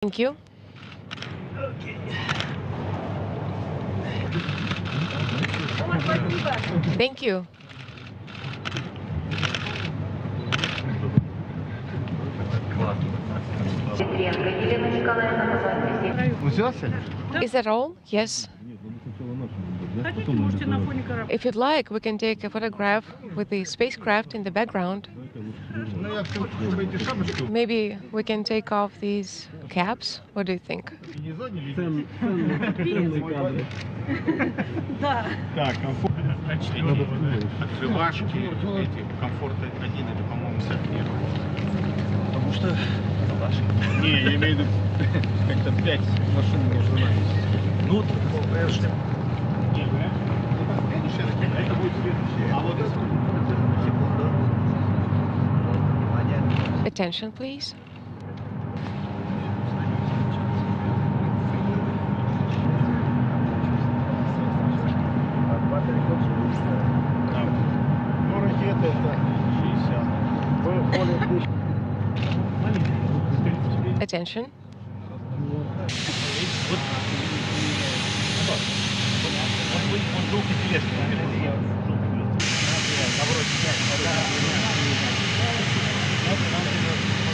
Thank you. Thank you. Is that all? Yes. If you'd like, we can take a photograph with the spacecraft in the background. Maybe we can take off these caps. What do you think? Потому что... Не, я имею в виду, как-то 5 машин между нами. Ну, конечно. Это будет следующее. А вот секунду. Attention, please. Ну, ракеты это 60. Attention.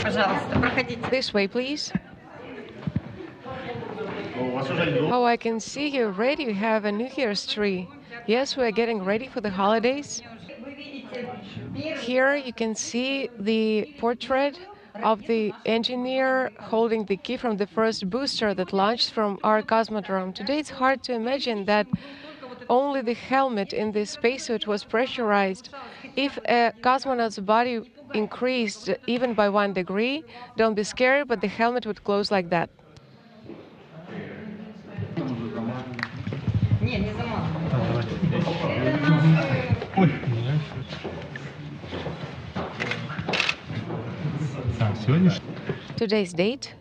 Пожалуйста, проходите. This way, please. Oh, I can see you already. You have a New Year's tree. Yes, we are getting ready for the holidays. Here you can see the portrait of the engineer holding the key from the first booster that launched from our cosmodrome. Today it's hard to imagine that only the helmet in the spacesuit was pressurized. If a cosmonaut's body increased even by 1 degree, don't be scared, but the helmet would close like that. Today's date.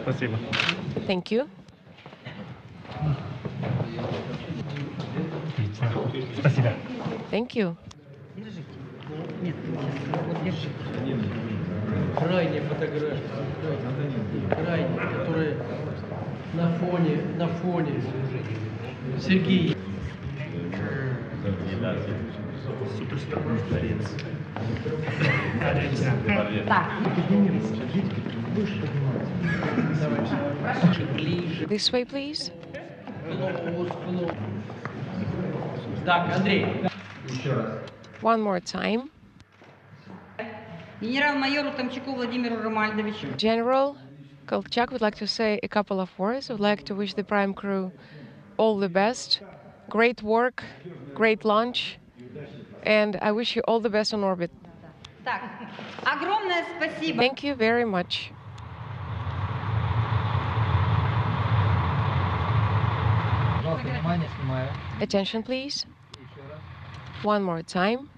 Спасибо. Thank you. Спасибо. Thank you. Крайняя фотография, крайняя, которая на фоне. Сергей. This way, please. Так, Андрей. One more time. Генерал-майору Тамчаку Владимиру Ромальдовичу. General Kolchak would like to say a couple of words. Would like to wish the Prime crew all the best. Great work, great launch, and I wish you all the best on orbit. Так, огромное спасибо. Thank you very much. Attention, please. One more time.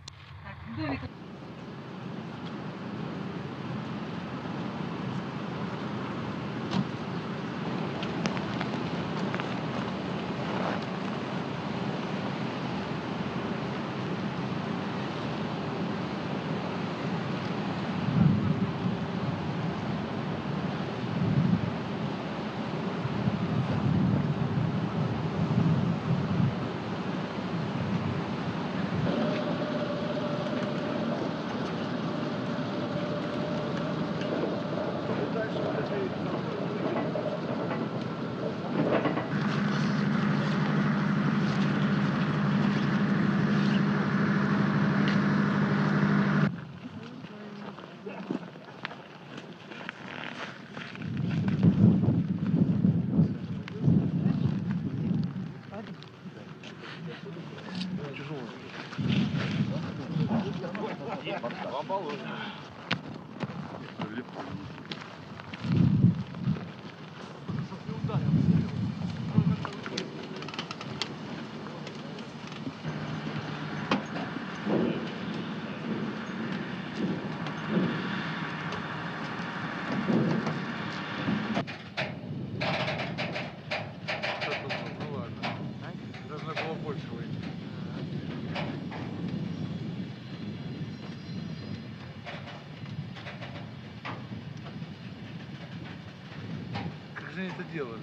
же они это делали?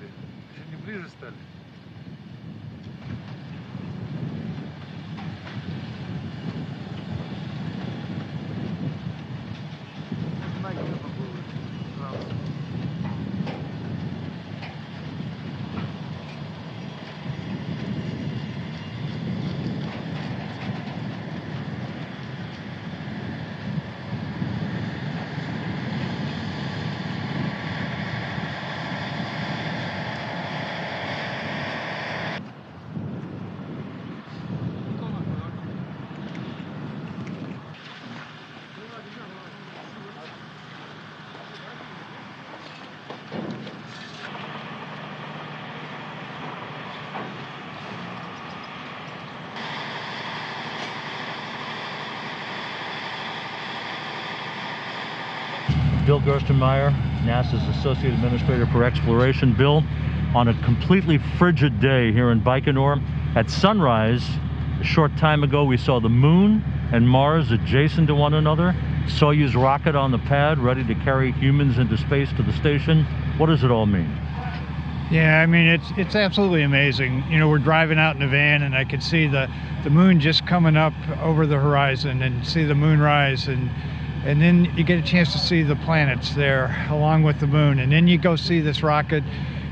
Еще не ближе стали? Bill Gerstenmaier, NASA's Associate Administrator for Exploration. Bill, on a completely frigid day here in Baikonur, at sunrise, a short time ago, we saw the moon and Mars adjacent to one another. Soyuz rocket on the pad, ready to carry humans into space to the station. What does it all mean? Yeah, I mean, it's absolutely amazing. You know, we're driving out in the van and I could see the moon just coming up over the horizon and see the moon rise, and then you get a chance to see the planets there along with the moon, and then you go see this rocket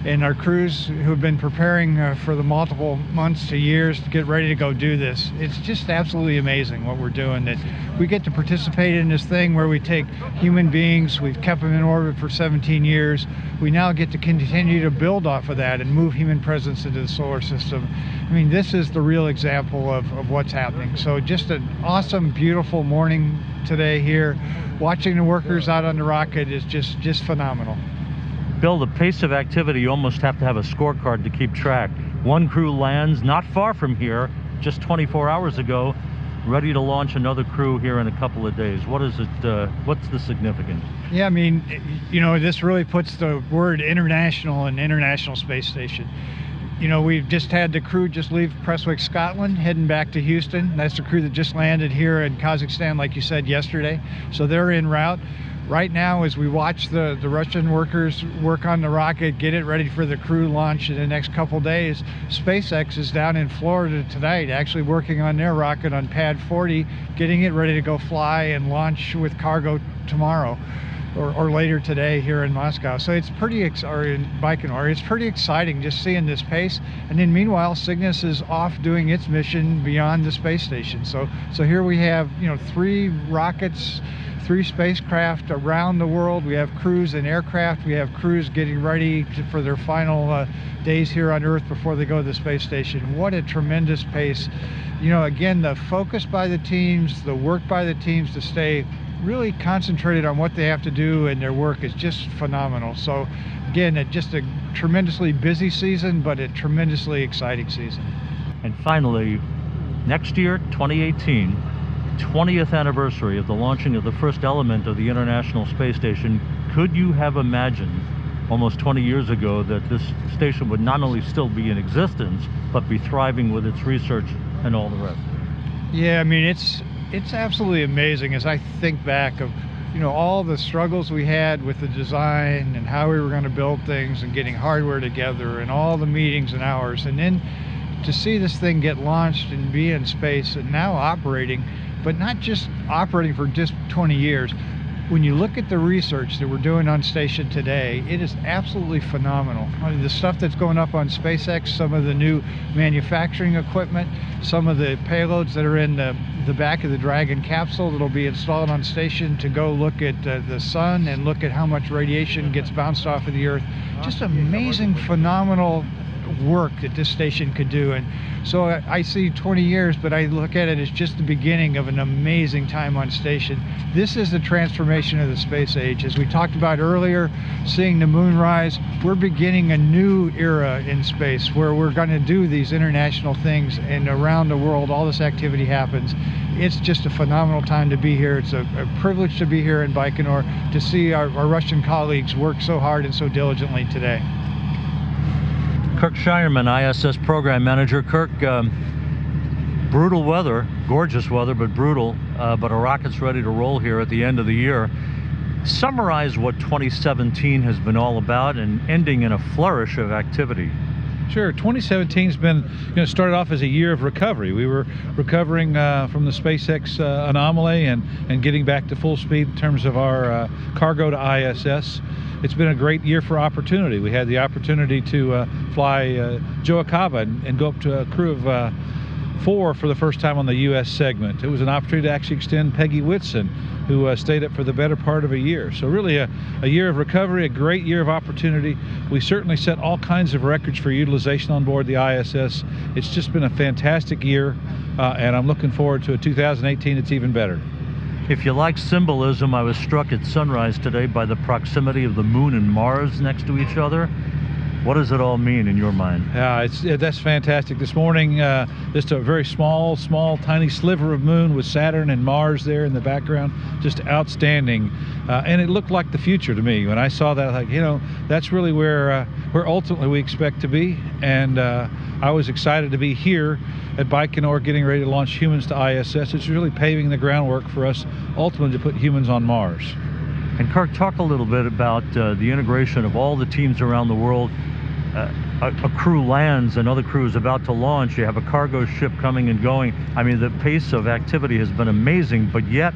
and our crews who have been preparing for the multiple months to years to get ready to go do this. It's just absolutely amazing what we're doing, that we get to participate in this thing where we take human beings, we've kept them in orbit for 17 years, we now get to continue to build off of that and move human presence into the solar system. I mean, this is the real example of what's happening. So just an awesome, beautiful morning today here. Watching the workers out on the rocket is just phenomenal. Bill, the pace of activity, you almost have to have a scorecard to keep track. One crew lands not far from here, just 24 hours ago, ready to launch another crew here in a couple of days. What is it, what's the significance? Yeah, I mean, you know, this really puts the word international in International Space Station. You know, we've just had the crew just leave Prestwick, Scotland, heading back to Houston. That's the crew that just landed here in Kazakhstan, like you said, yesterday. So they're en route. Right now, as we watch the Russian workers work on the rocket, get it ready for the crew launch in the next couple days, SpaceX is down in Florida tonight, actually working on their rocket on pad 40, getting it ready to go fly and launch with cargo tomorrow. Or later today here in Moscow. So it's pretty, or in Baikonur, it's pretty exciting just seeing this pace. And then meanwhile, Cygnus is off doing its mission beyond the space station. So here we have, you know, 3 rockets, 3 spacecraft around the world. We have crews and aircraft. We have crews getting ready for their final days here on Earth before they go to the space station. What a tremendous pace. You know, again, the focus by the teams, the work by the teams to stay really concentrated on what they have to do, and their work is just phenomenal. So again, just a tremendously busy season, but a tremendously exciting season. And finally, next year, 2018, 20th anniversary of the launching of the first element of the International Space Station. Could you have imagined almost 20 years ago that this station would not only still be in existence, but be thriving with its research and all the rest? Yeah, I mean, it's absolutely amazing as I think back of, you know, all the struggles we had with the design and how we were going to build things and getting hardware together and all the meetings and hours, and then to see this thing get launched and be in space and now operating, but not just operating for just 20 years. When you look at the research that we're doing on station today, it is absolutely phenomenal. I mean, the stuff that's going up on SpaceX, some of the new manufacturing equipment, some of the payloads that are in the back of the Dragon capsule that'll be installed on station to go look at the sun and look at how much radiation gets bounced off of the Earth. Just amazing, phenomenal work that this station could do. And so I see 20 years, but I look at it as just the beginning of an amazing time on station. This is the transformation of the space age. As we talked about earlier, seeing the moon rise, we're beginning a new era in space where we're going to do these international things, and around the world all this activity happens. It's just a phenomenal time to be here. It's a privilege to be here in Baikonur, to see our Russian colleagues work so hard and so diligently today. Kirk Shireman, ISS Program Manager. Kirk, brutal weather, gorgeous weather, but brutal, but a rocket's ready to roll here at the end of the year. Summarize what 2017 has been all about and ending in a flourish of activity. Sure. 2017's been, started off as a year of recovery. We were recovering from the SpaceX anomaly and getting back to full speed in terms of our cargo to ISS. It's been a great year for opportunity. We had the opportunity to fly Joe Acaba and go up to a crew of 4 for the first time on the U.S. segment. It was an opportunity to actually extend Peggy Whitson, who stayed up for the better part of a year. So really a year of recovery, a great year of opportunity. We certainly set all kinds of records for utilization on board the ISS. It's just been a fantastic year, and I'm looking forward to a 2018 that's even better. If you like symbolism, I was struck at sunrise today by the proximity of the moon and Mars next to each other. What does it all mean in your mind? Yeah, that's fantastic. This morning, just a very small, tiny sliver of moon with Saturn and Mars there in the background. Just outstanding. And it looked like the future to me. When I saw that, like, that's really where ultimately we expect to be. And I was excited to be here at Baikonur getting ready to launch humans to ISS. It's really paving the groundwork for us ultimately to put humans on Mars. And Kirk, talk a little bit about the integration of all the teams around the world. A crew lands, another crew is about to launch, you have a cargo ship coming and going. I mean, the pace of activity has been amazing, but yet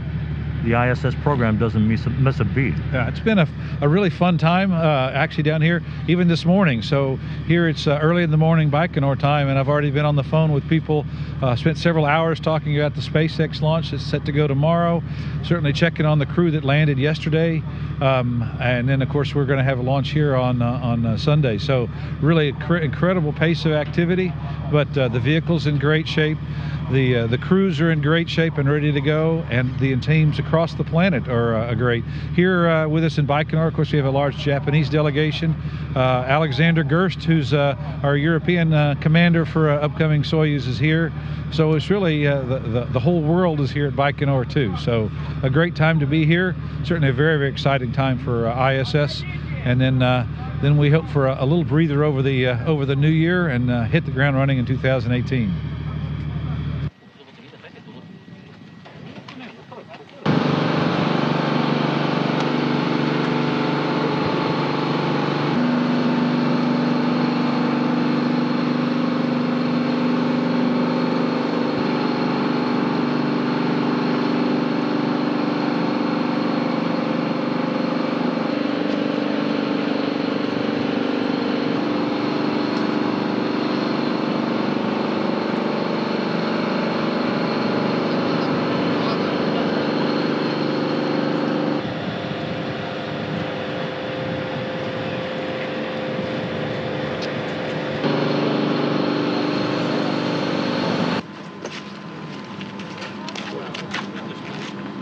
the ISS program doesn't miss a beat. Yeah, it's been a really fun time actually down here, even this morning. So here it's early in the morning Baikonur time, and I've already been on the phone with people, spent several hours talking about the SpaceX launch that's set to go tomorrow, certainly checking on the crew that landed yesterday, and then of course we're going to have a launch here on Sunday. So really incredible pace of activity, but the vehicle's in great shape. The crews are in great shape and ready to go, and the teams across the planet are great. Here with us in Baikonur, of course, we have a large Japanese delegation. Alexander Gerst, who's our European commander for upcoming Soyuz, is here. So it's really the whole world is here at Baikonur too. So a great time to be here. Certainly a very, very exciting time for ISS. And then we hope for a little breather over the new year and hit the ground running in 2018.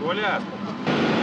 Оля!